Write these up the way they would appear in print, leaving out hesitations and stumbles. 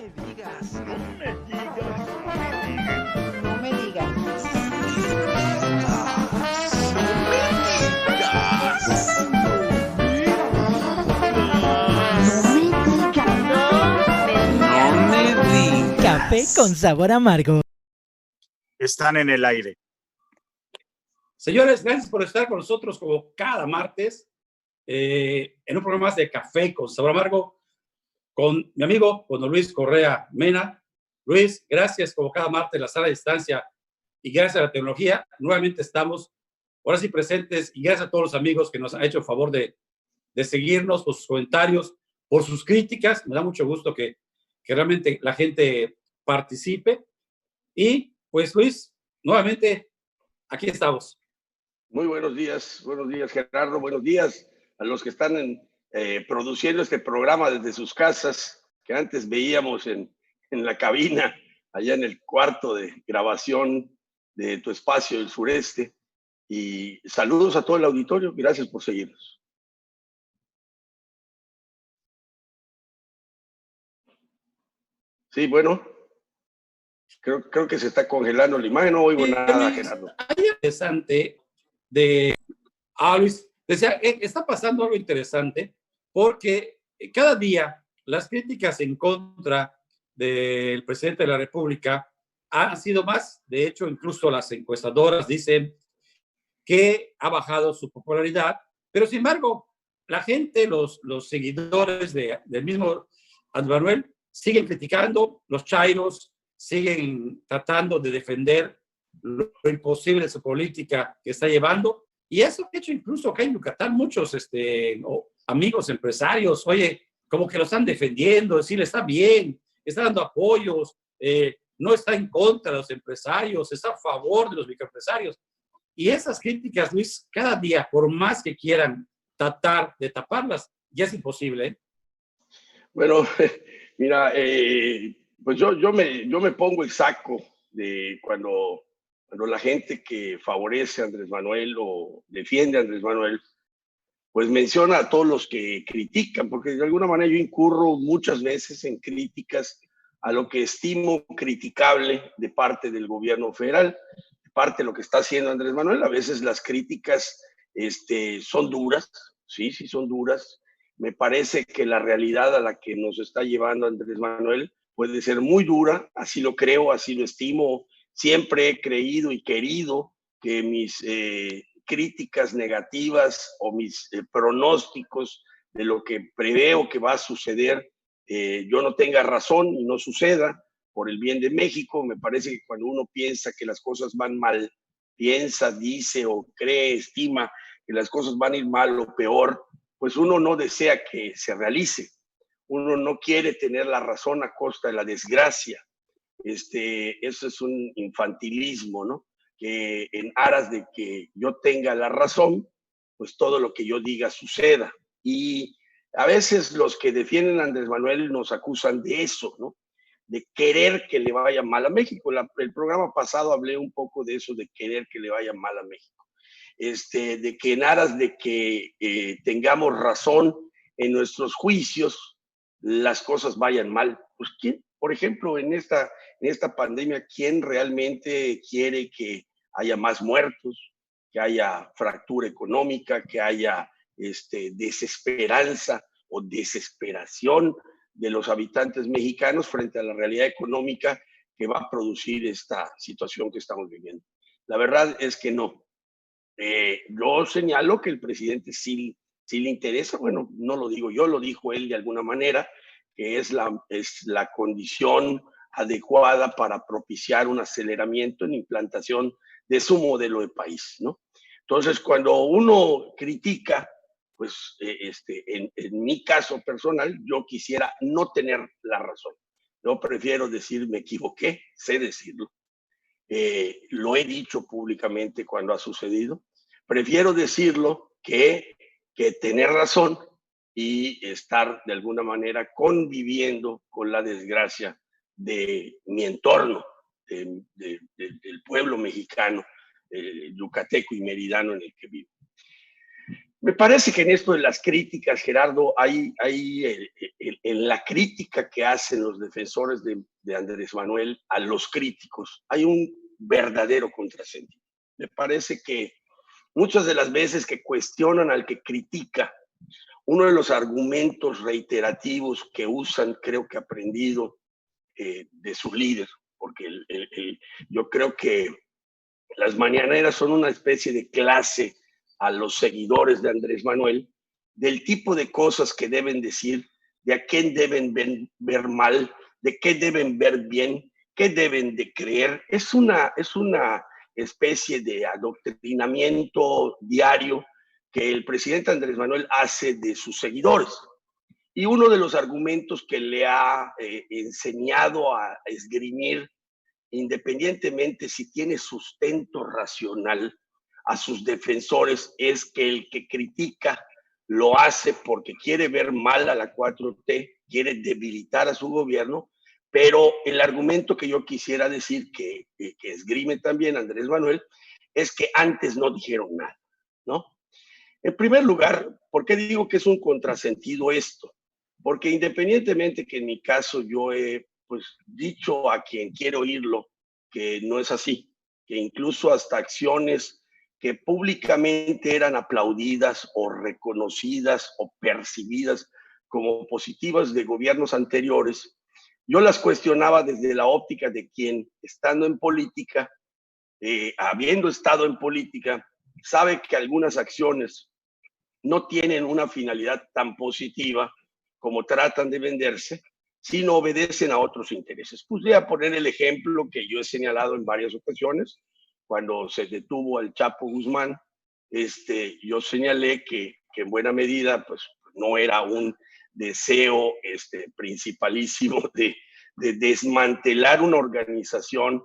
digas. No me digas. No me digas. No me digas. Café con sabor amargo. Están en el aire. Señores, gracias por estar con nosotros como cada martes en un programa más de Café con sabor amargo con mi amigo, con Luis Correa Mena. Luis, gracias como cada martes en la sala de distancia y gracias a la tecnología. Nuevamente estamos ahora sí presentes y gracias a todos los amigos que nos han hecho el favor de seguirnos, por sus comentarios, por sus críticas. Me da mucho gusto que realmente la gente participe. Y pues Luis, nuevamente aquí estamos. Muy buenos días Gerardo, buenos días a los que están produciendo este programa desde sus casas, que antes veíamos en la cabina, allá en el cuarto de grabación de tu espacio del sureste. Y saludos a todo el auditorio, gracias por seguirnos. Sí, bueno, creo que se está congelando la imagen, no oigo nada, Gerardo. Hay interesante de Luis, decía, está pasando algo interesante porque cada día las críticas en contra del presidente de la República han sido más. De hecho, incluso las encuestadoras dicen que ha bajado su popularidad, pero sin embargo, la gente, los seguidores del mismo Andrés Manuel siguen criticando, los chairos siguen tratando de defender lo imposible de su política que está llevando. Y eso ha hecho incluso acá en Yucatán muchos amigos empresarios, oye, como que lo están defendiendo, decirle está bien, está dando apoyos, no está en contra de los empresarios, está a favor de los microempresarios. Y esas críticas, Luis, cada día, por más que quieran tratar de taparlas, ya es imposible, ¿eh? Bueno, mira, pues yo me pongo el saco de cuando la gente que favorece a Andrés Manuel o defiende a Andrés Manuel, pues menciona a todos los que critican, porque de alguna manera yo incurro muchas veces en críticas a lo que estimo criticable de parte del gobierno federal, de parte de lo que está haciendo Andrés Manuel. A veces las críticas son duras, sí son duras. Me parece que la realidad a la que nos está llevando Andrés Manuel puede ser muy dura, así lo creo, así lo estimo. Siempre he creído y querido que mis críticas negativas o mis pronósticos de lo que preveo que va a suceder, yo no tenga razón y no suceda por el bien de México. Me parece que cuando uno piensa que las cosas van mal, piensa, dice o cree, estima que las cosas van a ir mal o peor, pues uno no desea que se realice. Uno no quiere tener la razón a costa de la desgracia. Eso es un infantilismo, ¿no? Que en aras de que yo tenga la razón, pues todo lo que yo diga suceda. Y a veces los que defienden a Andrés Manuel nos acusan de eso, ¿no? De querer que le vaya mal a México. El programa pasado hablé un poco de eso, de querer que le vaya mal a México. De que en aras de que tengamos razón en nuestros juicios, las cosas vayan mal. Pues ¿quién, por ejemplo, en esta pandemia, quién realmente quiere que haya más muertos, que haya fractura económica, que haya desesperanza o desesperación de los habitantes mexicanos frente a la realidad económica que va a producir esta situación que estamos viviendo? La verdad es que no. Yo señalo que el presidente sí le interesa, bueno, no lo digo yo, lo dijo él de alguna manera, que es la condición adecuada para propiciar un aceleramiento en implantación de su modelo de país, ¿no? Entonces, cuando uno critica, pues en mi caso personal, yo quisiera no tener la razón. Yo prefiero decir me equivoqué, sé decirlo. Lo he dicho públicamente cuando ha sucedido. Prefiero decirlo que tener razón y estar de alguna manera conviviendo con la desgracia de mi entorno, del pueblo mexicano, yucateco y meridano en el que vivo. Me parece que en esto de las críticas, Gerardo, hay en la crítica que hacen los defensores de Andrés Manuel a los críticos, hay un verdadero contrasentido. Me parece que muchas de las veces que cuestionan al que critica, uno de los argumentos reiterativos que usan, creo que aprendido de su líder, porque yo creo que las mañaneras son una especie de clase a los seguidores de Andrés Manuel, del tipo de cosas que deben decir, de a quién deben ver mal, de qué deben ver bien, qué deben de creer. Es una especie de adoctrinamiento diario que el presidente Andrés Manuel hace de sus seguidores. Y uno de los argumentos que le ha enseñado a esgrimir, independientemente si tiene sustento racional, a sus defensores, es que el que critica lo hace porque quiere ver mal a la 4T, quiere debilitar a su gobierno, pero el argumento que yo quisiera decir que esgrime también Andrés Manuel es que antes no dijeron nada, ¿no? En primer lugar, ¿por qué digo que es un contrasentido esto? Porque independientemente que en mi caso yo he dicho a quien quiero oírlo que no es así, que incluso hasta acciones que públicamente eran aplaudidas o reconocidas o percibidas como positivas de gobiernos anteriores, yo las cuestionaba desde la óptica de quien, estando en política, habiendo estado en política, sabe que algunas acciones no tienen una finalidad tan positiva como tratan de venderse, sino obedecen a otros intereses. Pues voy a poner el ejemplo que yo he señalado en varias ocasiones. Cuando se detuvo al Chapo Guzmán, yo señalé que en buena medida pues, no era un deseo principalísimo de desmantelar una organización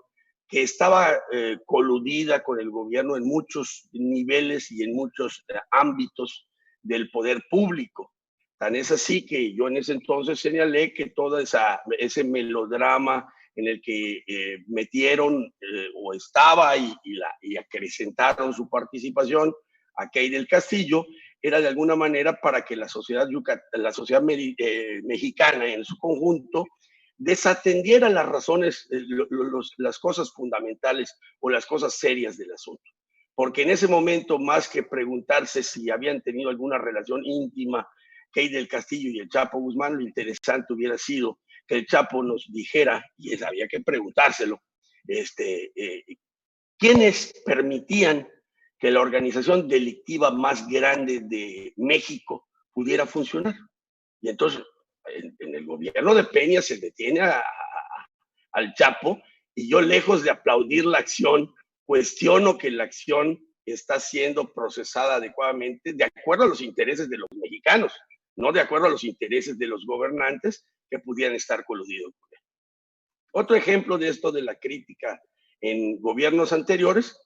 que estaba coludida con el gobierno en muchos niveles y en muchos ámbitos del poder público. Tan es así que yo en ese entonces señalé que todo ese melodrama en el que metieron o estaba y acrecentaron su participación a Key del Castillo, era de alguna manera para que la sociedad mexicana en su conjunto desatendiera las razones, las cosas fundamentales o las cosas serias del asunto. Porque en ese momento, más que preguntarse si habían tenido alguna relación íntima Key del Castillo y el Chapo Guzmán, lo interesante hubiera sido que el Chapo nos dijera, y había que preguntárselo, ¿quiénes permitían que la organización delictiva más grande de México pudiera funcionar? Y entonces, en el gobierno de Peña se detiene al Chapo, y yo, lejos de aplaudir la acción, cuestiono que la acción está siendo procesada adecuadamente de acuerdo a los intereses de los mexicanos, no de acuerdo a los intereses de los gobernantes que pudieran estar coludidos con él. Otro ejemplo de esto de la crítica en gobiernos anteriores,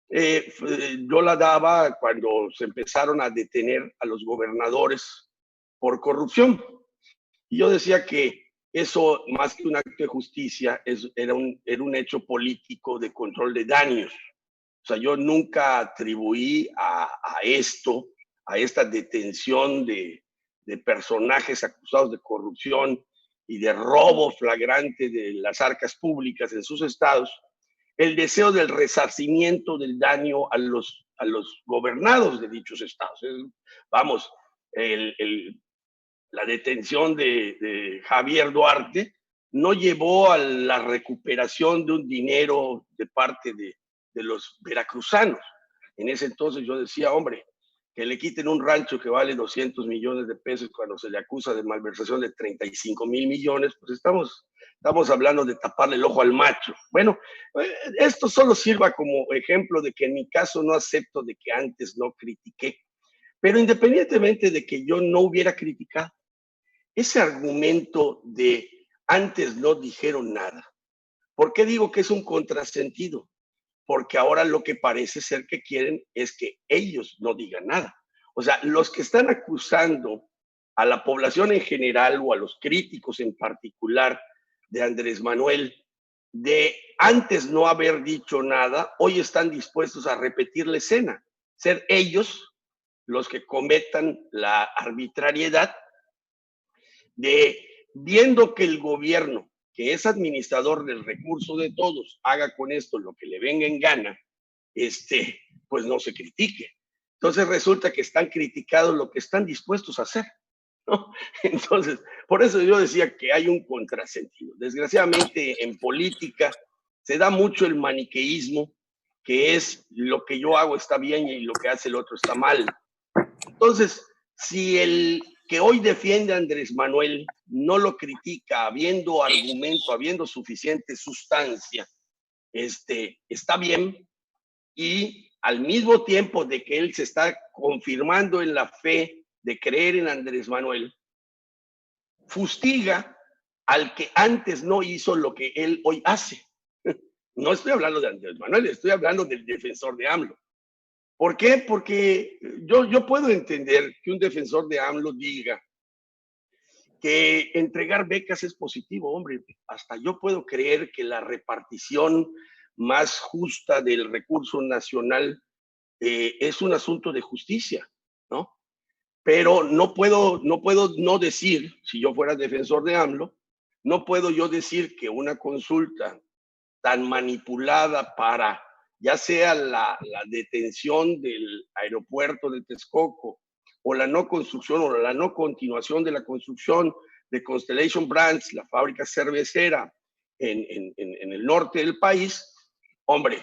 yo la daba cuando se empezaron a detener a los gobernadores por corrupción. Y yo decía que eso, más que un acto de justicia, era un hecho político de control de daños. O sea, yo nunca atribuí a esta detención de personajes acusados de corrupción y de robo flagrante de las arcas públicas en sus estados, el deseo del resarcimiento del daño a los gobernados de dichos estados. Vamos, la detención de Javier Duarte no llevó a la recuperación de un dinero de parte de los veracruzanos. En ese entonces yo decía, hombre, que le quiten un rancho que vale 200 millones de pesos cuando se le acusa de malversación de 35,000 millones, pues estamos hablando de taparle el ojo al macho. Bueno, esto solo sirva como ejemplo de que en mi caso no acepto de que antes no critiqué, pero independientemente de que yo no hubiera criticado, ese argumento de antes no dijeron nada, ¿por qué digo que es un contrasentido? Porque ahora lo que parece ser que quieren es que ellos no digan nada. O sea, los que están acusando a la población en general o a los críticos en particular de Andrés Manuel de antes no haber dicho nada, hoy están dispuestos a repetir la escena, ser ellos los que cometan la arbitrariedad de, viendo que el gobierno, que es administrador del recurso de todos, haga con esto lo que le venga en gana, pues no se critique. Entonces resulta que están criticados lo que están dispuestos a hacer, ¿no? Entonces, por eso yo decía que hay un contrasentido. Desgraciadamente, en política se da mucho el maniqueísmo, que es lo que yo hago está bien y lo que hace el otro está mal. Entonces, si el que hoy defiende a Andrés Manuel no lo critica habiendo argumento, habiendo suficiente sustancia, está bien, y al mismo tiempo de que él se está confirmando en la fe de creer en Andrés Manuel, fustiga al que antes no hizo lo que él hoy hace. No estoy hablando de Andrés Manuel, estoy hablando del defensor de AMLO. ¿Por qué? Porque yo puedo entender que un defensor de AMLO diga que entregar becas es positivo, hombre. Hasta yo puedo creer que la repartición más justa del recurso nacional es un asunto de justicia, ¿no? Pero no puedo no decir, si yo fuera defensor de AMLO, no puedo yo decir que una consulta tan manipulada para ya sea la detención del aeropuerto de Texcoco o la no construcción o la no continuación de la construcción de Constellation Brands, la fábrica cervecera en el norte del país, hombre,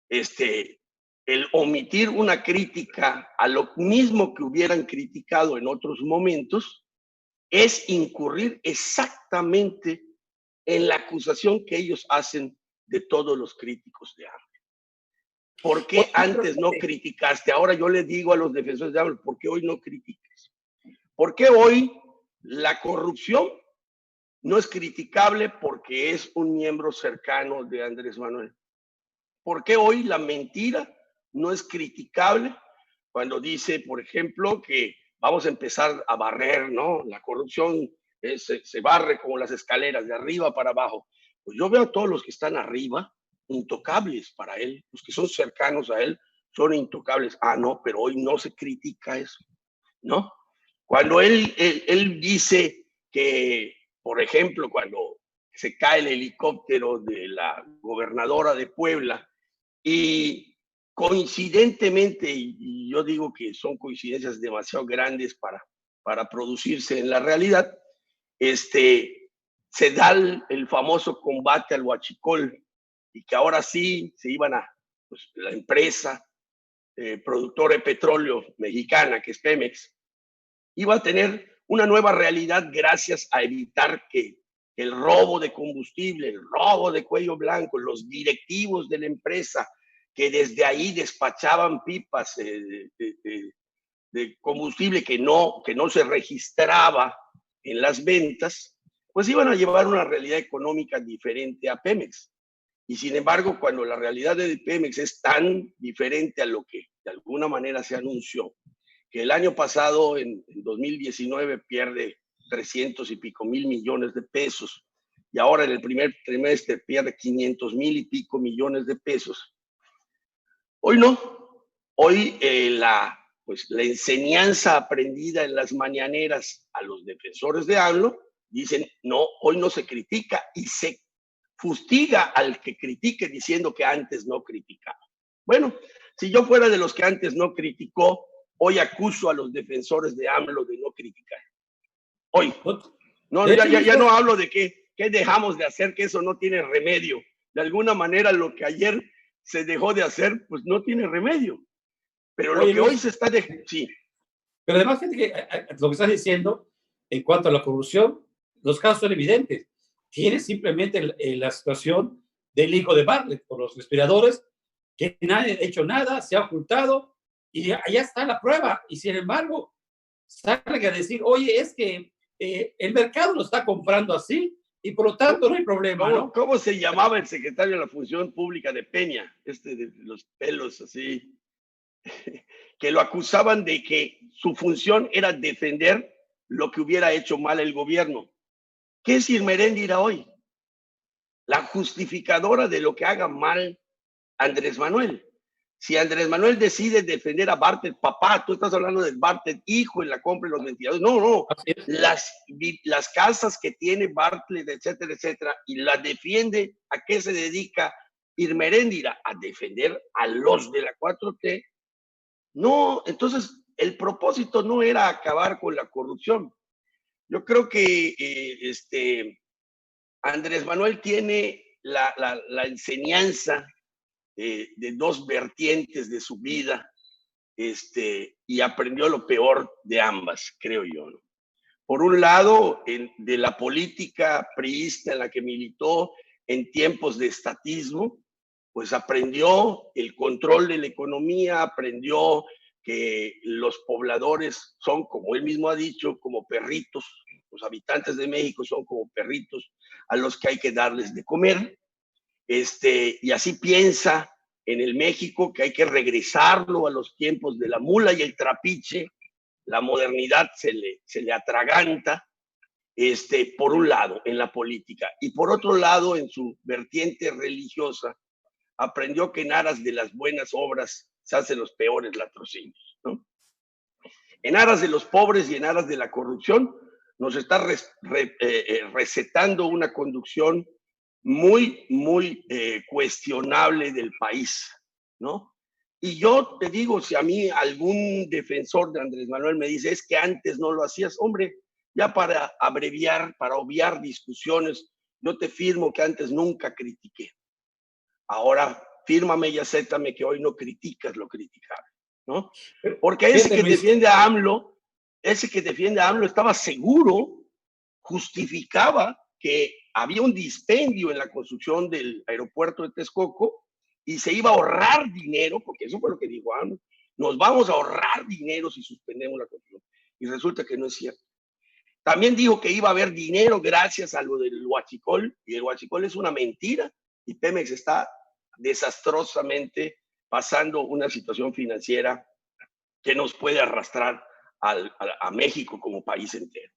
el omitir una crítica a lo mismo que hubieran criticado en otros momentos es incurrir exactamente en la acusación que ellos hacen de todos los críticos de AMLO. ¿Por qué antes no criticaste? Ahora yo le digo a los defensores de AMLO, ¿por qué hoy no criticas? ¿Por qué hoy la corrupción no es criticable porque es un miembro cercano de Andrés Manuel? ¿Por qué hoy la mentira no es criticable cuando dice, por ejemplo, que vamos a empezar a barrer, ¿no? La corrupción se barre como las escaleras, de arriba para abajo. Pues yo veo a todos los que están arriba intocables para él, los que son cercanos a él son intocables. Ah, no, pero hoy no se critica eso, ¿no? Cuando él dice que, por ejemplo, cuando se cae el helicóptero de la gobernadora de Puebla y coincidentemente, y yo digo que son coincidencias demasiado grandes para producirse en la realidad, se da el famoso combate al huachicol y que ahora sí se iban pues, la empresa productora de petróleo mexicana, que es Pemex, iba a tener una nueva realidad gracias a evitar que el robo de combustible, el robo de cuello blanco, los directivos de la empresa que desde ahí despachaban pipas de combustible que no se registraba en las ventas, pues iban a llevar una realidad económica diferente a Pemex. Y sin embargo, cuando la realidad de Pemex es tan diferente a lo que de alguna manera se anunció, que el año pasado, en 2019, pierde 300 y pico mil millones de pesos, y ahora en el primer trimestre pierde 500 mil y pico millones de pesos. Hoy no. Hoy pues, la enseñanza aprendida en las mañaneras a los defensores de AMLO, dicen, no, hoy no se critica y se fustiga al que critique diciendo que antes no criticaba. Bueno, si yo fuera de los que antes no criticó, hoy acuso a los defensores de AMLO de no criticar. Hoy. No, ya no hablo de qué dejamos de hacer, que eso no tiene remedio. De alguna manera lo que ayer se dejó de hacer, pues no tiene remedio. Pero lo que hoy se está dejando, sí. Pero además, gente, que lo que estás diciendo en cuanto a la corrupción, los casos son evidentes. Tiene simplemente la situación del hijo de Bartlett por los respiradores, que nadie ha hecho nada, se ha ocultado y allá está la prueba. Y sin embargo, salga a decir, oye, es que el mercado lo está comprando así y por lo tanto no hay problema, ¿no? ¿Cómo se llamaba el secretario de la Función Pública de Peña? De los pelos así, que lo acusaban de que su función era defender lo que hubiera hecho mal el gobierno. ¿Qué es Irma Heréndira hoy? La justificadora de lo que haga mal Andrés Manuel. Si Andrés Manuel decide defender a Bartlett, papá, tú estás hablando de Bartlett, hijo, en la compra de los ventiladores. No, no. Las casas que tiene Bartlett, etcétera, etcétera, y las defiende, ¿a qué se dedica Irma Heréndira? A defender a los de la 4T. No, entonces el propósito no era acabar con la corrupción. Yo creo que Andrés Manuel tiene la enseñanza de dos vertientes de su vida, y aprendió lo peor de ambas, creo yo, ¿no? Por un lado, de la política priista en la que militó en tiempos de estatismo, pues aprendió el control de la economía, aprendió que los pobladores son, como él mismo ha dicho, como perritos. Los habitantes de México son como perritos a los que hay que darles de comer. Y así piensa en el México que hay que regresarlo a los tiempos de la mula y el trapiche. La modernidad se le atraganta, por un lado, en la política. Y por otro lado, en su vertiente religiosa, aprendió que en aras de las buenas obras se hacen los peores latrocinios, ¿no? En aras de los pobres y en aras de la corrupción, nos está recetando una conducción muy, muy cuestionable del país, ¿no? Y yo te digo, si a mí algún defensor de Andrés Manuel me dice, es que antes no lo hacías, hombre, ya para abreviar, para obviar discusiones, yo te firmo que antes nunca critiqué. Ahora, fírmame y acéptame que hoy no criticas lo criticable, ¿no? Porque ese que defiende a AMLO estaba seguro, justificaba que había un dispendio en la construcción del aeropuerto de Texcoco y se iba a ahorrar dinero, porque eso fue lo que dijo AMLO, nos vamos a ahorrar dinero si suspendemos la construcción. Y resulta que no es cierto. También dijo que iba a haber dinero gracias a lo del huachicol, y el huachicol es una mentira, y Pemex está desastrosamente pasando una situación financiera que nos puede arrastrar a México como país entero.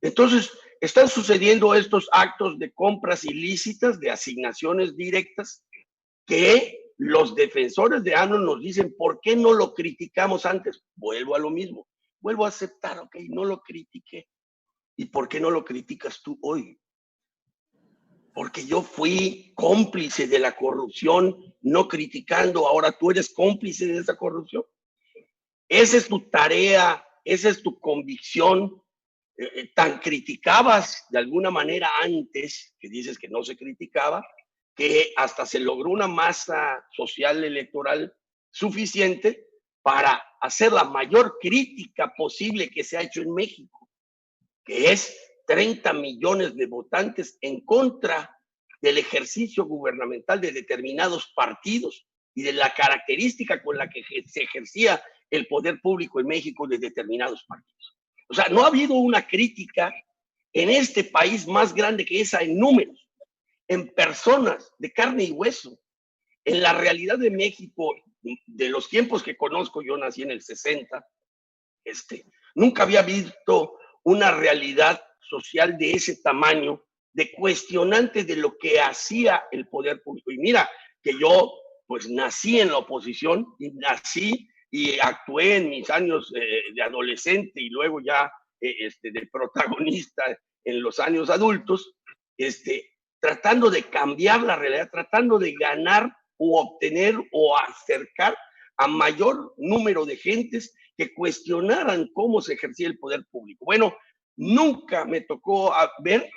Entonces, están sucediendo estos actos de compras ilícitas, de asignaciones directas, que los defensores de AMLO nos dicen, ¿por qué no lo criticamos antes? Vuelvo a lo mismo, vuelvo a aceptar, ok, no lo critiqué. ¿Y por qué no lo criticas tú hoy? Porque yo fui cómplice de la corrupción, no criticando, ahora tú eres cómplice de esa corrupción. Esa es tu tarea, esa es tu convicción. Tan criticabas de alguna manera antes, que dices que no se criticaba, que hasta se logró una masa social electoral suficiente para hacer la mayor crítica posible que se ha hecho en México, que es 30 millones de votantes en contra del ejercicio gubernamental de determinados partidos y de la característica con la que se ejercía el poder público en México de determinados partidos. O sea, no ha habido una crítica en este país más grande que esa en números, en personas de carne y hueso. En la realidad de México, de los tiempos que conozco, yo nací en el 60, nunca había visto una realidad social de ese tamaño, de cuestionante de lo que hacía el poder público. Y mira que yo pues nací en la oposición y nací y actué en mis años de adolescente y luego ya de protagonista en los años adultos, tratando de cambiar la realidad, tratando de ganar o obtener o acercar a mayor número de gentes que cuestionaran cómo se ejercía el poder público. Bueno, nunca me tocó ver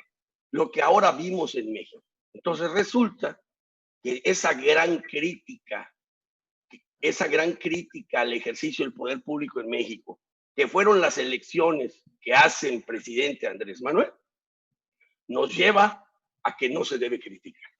lo que ahora vimos en México. Entonces resulta que esa gran crítica al ejercicio del poder público en México, que fueron las elecciones que hace el presidente Andrés Manuel, nos lleva a que no se debe criticar.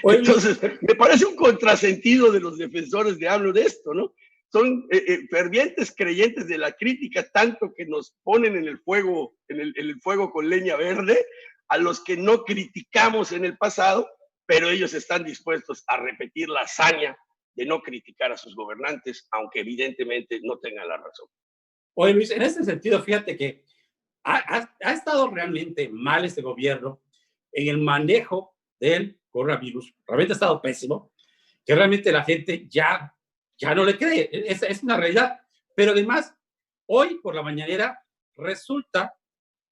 Entonces, me parece un contrasentido de los defensores de AMLO de esto, ¿no? Son fervientes creyentes de la crítica, tanto que nos ponen en el fuego, en el fuego con leña verde, a los que no criticamos en el pasado, pero ellos están dispuestos a repetir la hazaña de no criticar a sus gobernantes, aunque evidentemente no tengan la razón. Oye, Luis, en este sentido, fíjate que ha estado realmente mal este gobierno en el manejo del coronavirus. Realmente ha estado pésimo. que realmente la gente ya no le cree. Es una realidad. Pero además, hoy por la mañanera resulta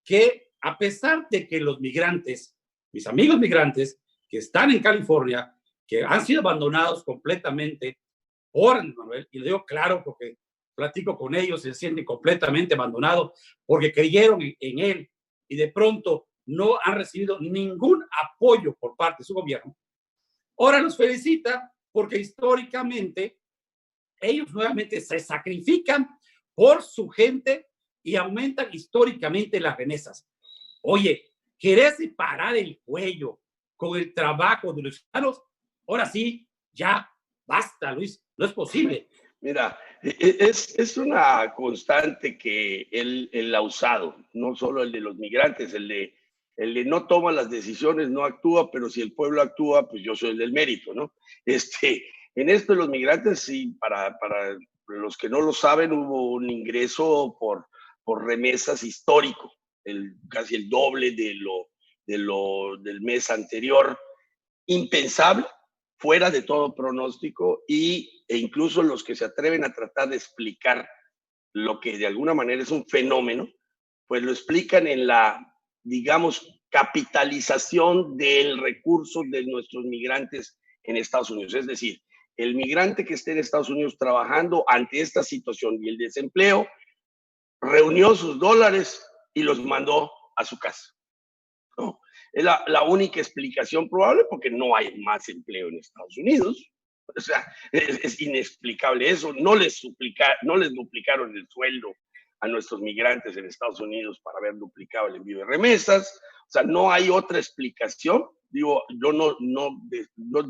que a pesar de que los migrantes, mis amigos migrantes que están en California, que han sido abandonados completamente por Andrés Manuel, y lo digo claro porque platico con ellos, se sienten completamente abandonados porque creyeron en él y de pronto no han recibido ningún apoyo por parte de su gobierno. Ahora los felicita porque históricamente ellos nuevamente se sacrifican por su gente y aumentan históricamente las remesas. Oye, ¿querés parar el cuello con el trabajo de los ciudadanos? Ahora sí, ya basta, Luis, no es posible. Mira, es una constante que él ha usado, no solo el de los migrantes, el de no toma las decisiones, no actúa, pero si el pueblo actúa, pues yo soy el del mérito, ¿no? En esto de los migrantes, sí, para los que no lo saben, hubo un ingreso por remesas histórico, casi el doble del mes anterior, impensable, fuera de todo pronóstico, e incluso los que se atreven a tratar de explicar lo que de alguna manera es un fenómeno, pues lo explican en la, digamos, capitalización del recurso de nuestros migrantes en Estados Unidos. Es decir, el migrante que esté en Estados Unidos trabajando ante esta situación y el desempleo, reunió sus dólares y los mandó a su casa, ¿no? Es la única explicación probable porque no hay más empleo en Estados Unidos. O sea, es inexplicable eso. No les duplicaron el sueldo a nuestros migrantes en Estados Unidos para haber duplicado el envío de remesas. O sea, no hay otra explicación. Digo, yo no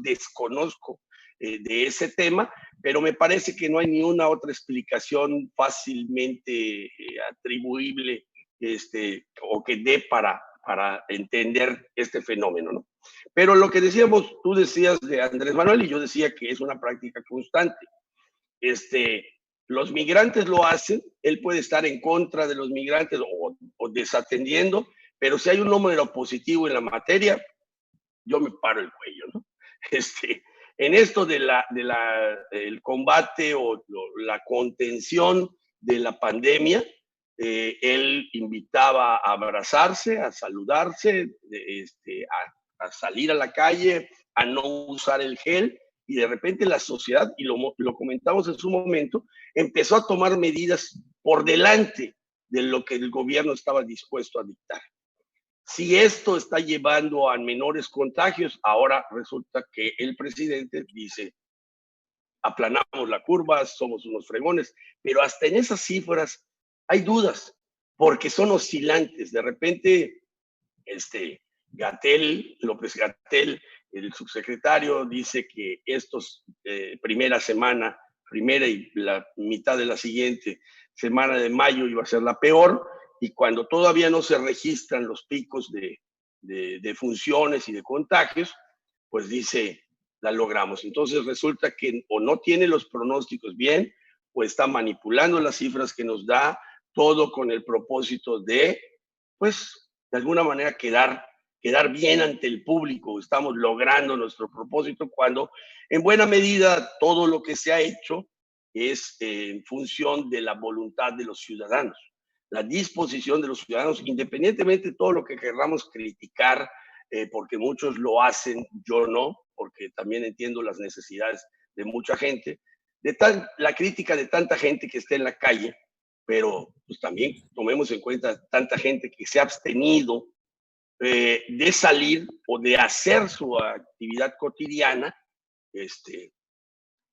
desconozco de ese tema, pero me parece que no hay ni una otra explicación fácilmente atribuible o que dé para entender este fenómeno, ¿no? Pero lo que decíamos, tú decías de Andrés Manuel y yo decía que es una práctica constante. Los migrantes lo hacen, él puede estar en contra de los migrantes o desatendiendo, pero si hay un número positivo en la materia, yo me paro el cuello, ¿no? En esto el combate o la contención de la pandemia, él invitaba a abrazarse, a saludarse, a salir a la calle, a no usar el gel, y de repente la sociedad, y lo comentamos en su momento, empezó a tomar medidas por delante de lo que el gobierno estaba dispuesto a dictar. Si esto está llevando a menores contagios, ahora resulta que el presidente dice, aplanamos la curva, somos unos fregones, pero hasta en esas cifras hay dudas, porque son oscilantes. De repente, López Gatell, el subsecretario, dice que primera y la mitad de la siguiente semana de mayo iba a ser la peor, y cuando todavía no se registran los picos de funciones y de contagios, pues dice, la logramos. Entonces resulta que o no tiene los pronósticos bien, o está manipulando las cifras que nos da, todo con el propósito de, pues, de alguna manera quedar bien ante el público. Estamos logrando nuestro propósito cuando, en buena medida, todo lo que se ha hecho es en función de la voluntad de los ciudadanos, la disposición de los ciudadanos, independientemente de todo lo que queramos criticar, porque muchos lo hacen, yo no, porque también entiendo las necesidades de mucha gente, la crítica de tanta gente que está en la calle, pero pues también tomemos en cuenta tanta gente que se ha abstenido de salir o de hacer su actividad cotidiana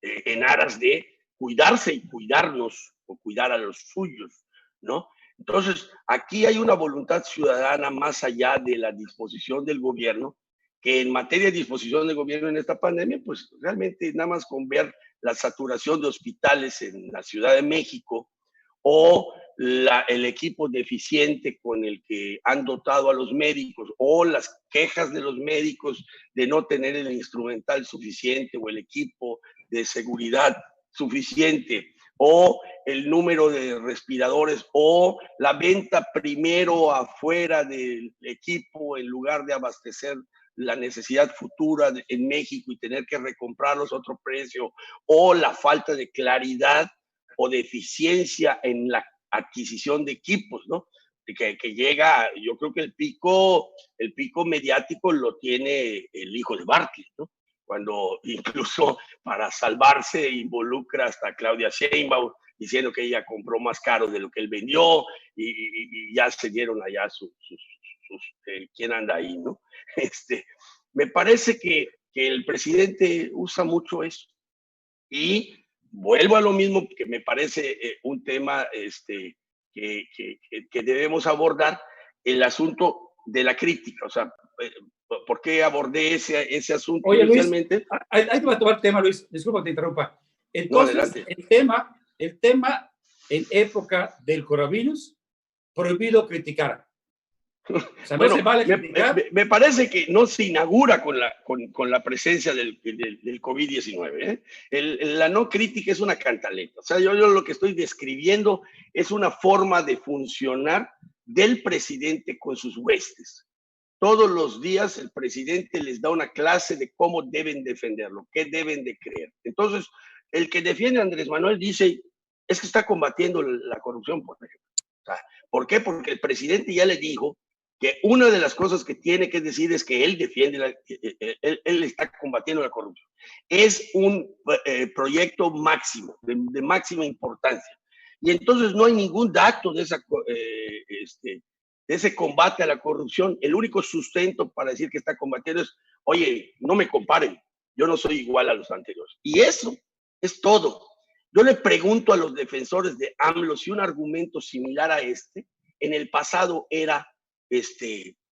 en aras de cuidarse y cuidarnos o cuidar a los suyos, ¿no? Entonces, aquí hay una voluntad ciudadana más allá de la disposición del gobierno, que en materia de disposición del gobierno en esta pandemia, pues realmente nada más con ver la saturación de hospitales en la Ciudad de México o el equipo deficiente con el que han dotado a los médicos o las quejas de los médicos de no tener el instrumental suficiente o el equipo de seguridad suficiente o el número de respiradores o la venta primero afuera del equipo en lugar de abastecer la necesidad futura en México y tener que comprarlos a otro precio, o la falta de claridad o de eficiencia en la adquisición de equipos, ¿no? Que llega, yo creo que el pico mediático lo tiene el hijo de Bartlett, ¿no? Cuando incluso para salvarse involucra hasta a Claudia Sheinbaum, diciendo que ella compró más caro de lo que él vendió, y ya se dieron allá quién anda ahí, ¿no? Me parece que el presidente usa mucho eso. Y vuelvo a lo mismo, que me parece un tema que debemos abordar, el asunto de la crítica. O sea, ¿por qué abordé ese asunto? Oye, inicialmente? Luis, ahí te va a tomar el tema, Luis. Disculpa que te interrumpa. Entonces, no, el tema en época del coronavirus, prohibido criticar. O sea, no se vale criticar. Me parece que no se inaugura con la presencia del COVID-19. La no crítica es una cantaleta. O sea, yo lo que estoy describiendo es una forma de funcionar del presidente con sus huestes. Todos los días el presidente les da una clase de cómo deben defenderlo, qué deben de creer. Entonces, el que defiende a Andrés Manuel dice, es que está combatiendo la corrupción, por ejemplo. O sea, ¿por qué? Porque el presidente ya le dijo que una de las cosas que tiene que decir es que él defiende, él está combatiendo la corrupción. Es un proyecto máximo, de máxima importancia. Y entonces no hay ningún dato de ese combate a la corrupción. El único sustento para decir que está combatiendo es, oye, no me comparen, yo no soy igual a los anteriores. Y eso es todo. Yo le pregunto a los defensores de AMLO si un argumento similar a en el pasado era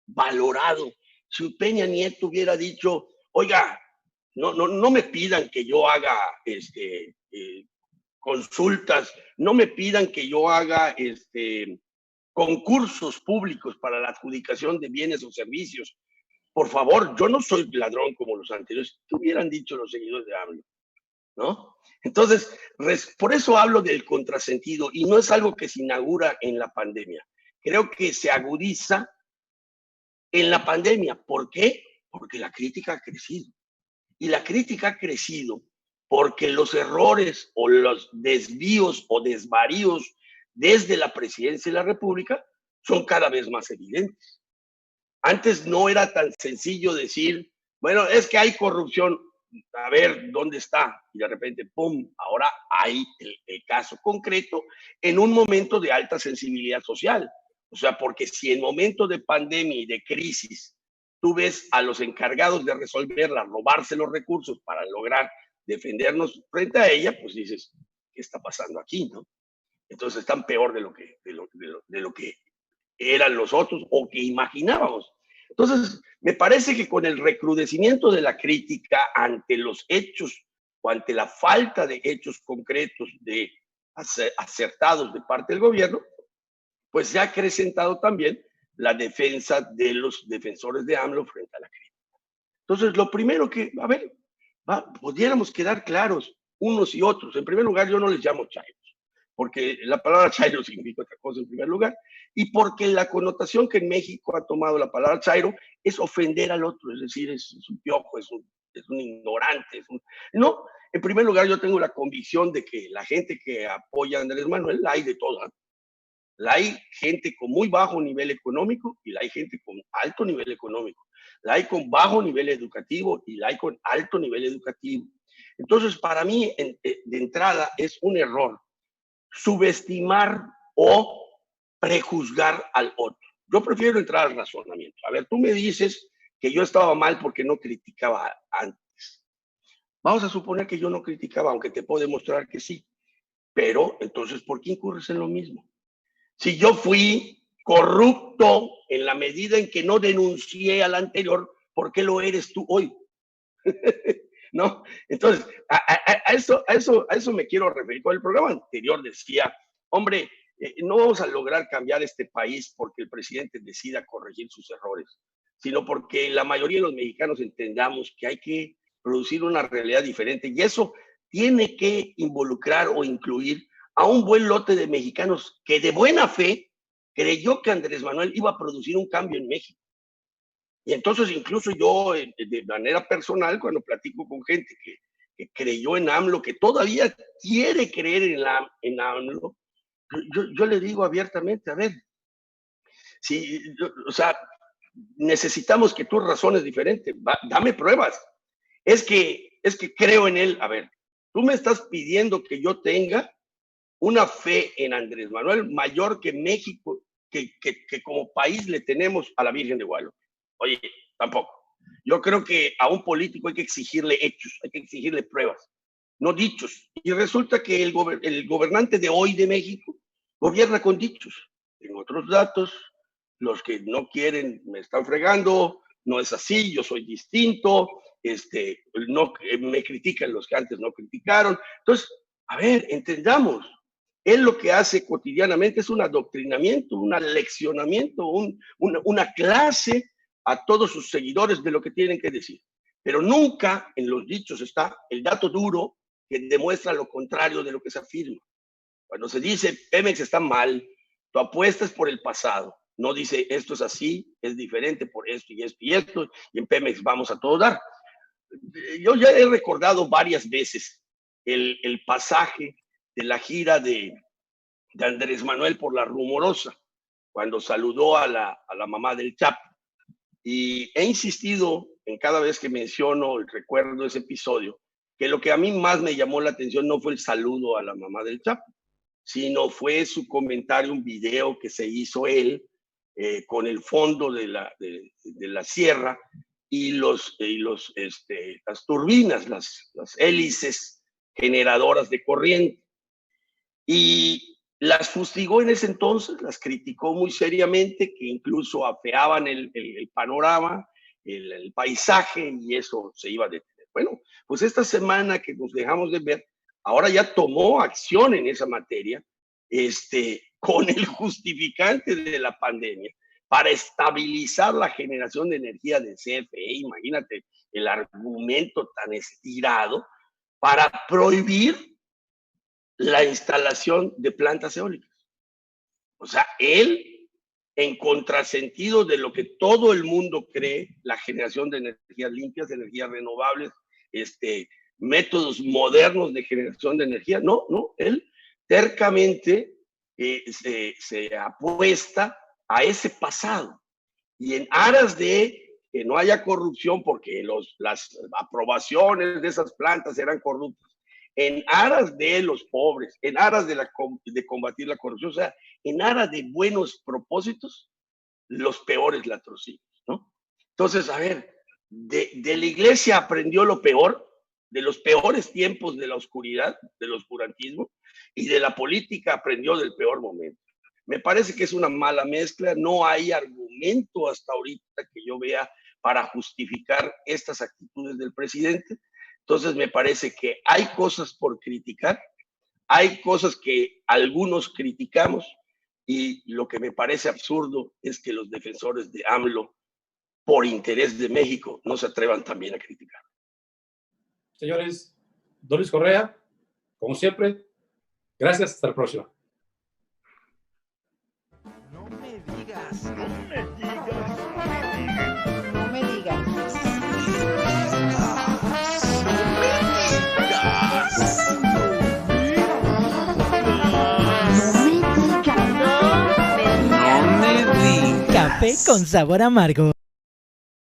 valorado. Si Peña Nieto hubiera dicho, oiga, no me pidan que yo haga consultas, no me pidan que yo haga concursos públicos para la adjudicación de bienes o servicios. Por favor, yo no soy ladrón como los anteriores. ¿Qué hubieran dicho los seguidores de AMLO? ¿No? Entonces, por eso hablo del contrasentido, y no es algo que se inaugura en la pandemia. Creo que se agudiza en la pandemia. ¿Por qué? Porque la crítica ha crecido. Y la crítica ha crecido porque los errores o los desvíos o desvaríos desde la presidencia de la República son cada vez más evidentes. Antes no era tan sencillo decir, bueno, es que hay corrupción, a ver dónde está, y de repente, ¡pum!, ahora hay el caso concreto en un momento de alta sensibilidad social. O sea, porque si en momento de pandemia y de crisis tú ves a los encargados de resolverla, robarse los recursos para lograr defendernos frente a ella, pues dices, ¿qué está pasando aquí, no? Entonces están peor de lo que eran los otros o que imaginábamos. Entonces, me parece que con el recrudecimiento de la crítica ante los hechos o ante la falta de hechos concretos acertados de parte del gobierno, pues se ha acrecentado también la defensa de los defensores de AMLO frente a la crítica. Entonces, lo primero que, pudiéramos quedar claros unos y otros. En primer lugar, yo no les llamo chairos, porque la palabra chairo significa otra cosa en primer lugar, y porque la connotación que en México ha tomado la palabra chairo es ofender al otro, es decir, es un piojo, es un ignorante. No, en primer lugar, yo tengo la convicción de que la gente que apoya a Andrés Manuel, la hay de toda. La hay gente con muy bajo nivel económico y la hay gente con alto nivel económico. La hay con bajo nivel educativo y la hay con alto nivel educativo. Entonces, para mí, de entrada, es un error subestimar o prejuzgar al otro. Yo prefiero entrar al razonamiento. A ver, tú me dices que yo estaba mal porque no criticaba antes. Vamos a suponer que yo no criticaba, aunque te puedo demostrar que sí. Pero, entonces, ¿por qué incurres en lo mismo? Si yo fui corrupto en la medida en que no denuncié al anterior, ¿por qué lo eres tú hoy? ¿No? Entonces, a eso me quiero referir. Con el programa anterior decía, hombre, no vamos a lograr cambiar este país porque el presidente decida corregir sus errores, sino porque la mayoría de los mexicanos entendamos que hay que producir una realidad diferente, y eso tiene que involucrar o incluir a un buen lote de mexicanos que de buena fe creyó que Andrés Manuel iba a producir un cambio en México. Y entonces incluso yo, de manera personal, cuando platico con gente que creyó en AMLO, que todavía quiere creer en AMLO, yo le digo abiertamente, a ver, o sea, necesitamos que tú razones diferente, dame pruebas. Es que creo en él. A ver, tú me estás pidiendo que yo tenga una fe en Andrés Manuel mayor que México, que como país le tenemos a la Virgen de Guadalupe. Oye, tampoco. Yo creo que a un político hay que exigirle hechos, hay que exigirle pruebas, no dichos. Y resulta que el gobernante de hoy de México gobierna con dichos. Tengo otros datos, los que no quieren me están fregando, no es así, yo soy distinto, no, me critican los que antes no criticaron. Entonces, a ver, entendamos. Él lo que hace cotidianamente es un adoctrinamiento, un aleccionamiento, una clase a todos sus seguidores de lo que tienen que decir. Pero nunca en los dichos está el dato duro que demuestra lo contrario de lo que se afirma. Cuando se dice Pemex está mal, tu apuesta es por el pasado. No dice esto es así, es diferente por esto y esto y esto, y en Pemex vamos a todo dar. Yo ya he recordado varias veces el pasaje de la gira de Andrés Manuel por La Rumorosa, cuando saludó a la mamá del Chapo. Y he insistido en cada vez que menciono el recuerdo de ese episodio, que lo que a mí más me llamó la atención no fue el saludo a la mamá del Chapo, sino fue su comentario, un video que se hizo él con el fondo de la sierra y las turbinas, las hélices generadoras de corriente. Y las fustigó en ese entonces, las criticó muy seriamente, que incluso afeaban el panorama, el paisaje, y eso se iba a detener. Bueno, pues esta semana que nos dejamos de ver, ahora ya tomó acción en esa materia, con el justificante de la pandemia, para estabilizar la generación de energía de CFE. Imagínate el argumento tan estirado para prohibir la instalación de plantas eólicas. O sea, él, en contrasentido de lo que todo el mundo cree, la generación de energías limpias, de energías renovables, métodos modernos de generación de energía, no, él tercamente se apuesta a ese pasado. Y en aras de que no haya corrupción, porque las aprobaciones de esas plantas eran corruptas, en aras de los pobres, en aras de combatir la corrupción, o sea, en aras de buenos propósitos, los peores latrocinios, ¿no? Entonces, a ver, de la iglesia aprendió lo peor, de los peores tiempos de la oscuridad, del oscurantismo, y de la política aprendió del peor momento. Me parece que es una mala mezcla, no hay argumento hasta ahorita que yo vea para justificar estas actitudes del presidente. Entonces me parece que hay cosas por criticar, hay cosas que algunos criticamos, y lo que me parece absurdo es que los defensores de AMLO, por interés de México, no se atrevan también a criticar. Señores, don Luis Correa, como siempre, gracias, hasta la próxima. No me digas. No me digas. No me digas. Café con sabor amargo.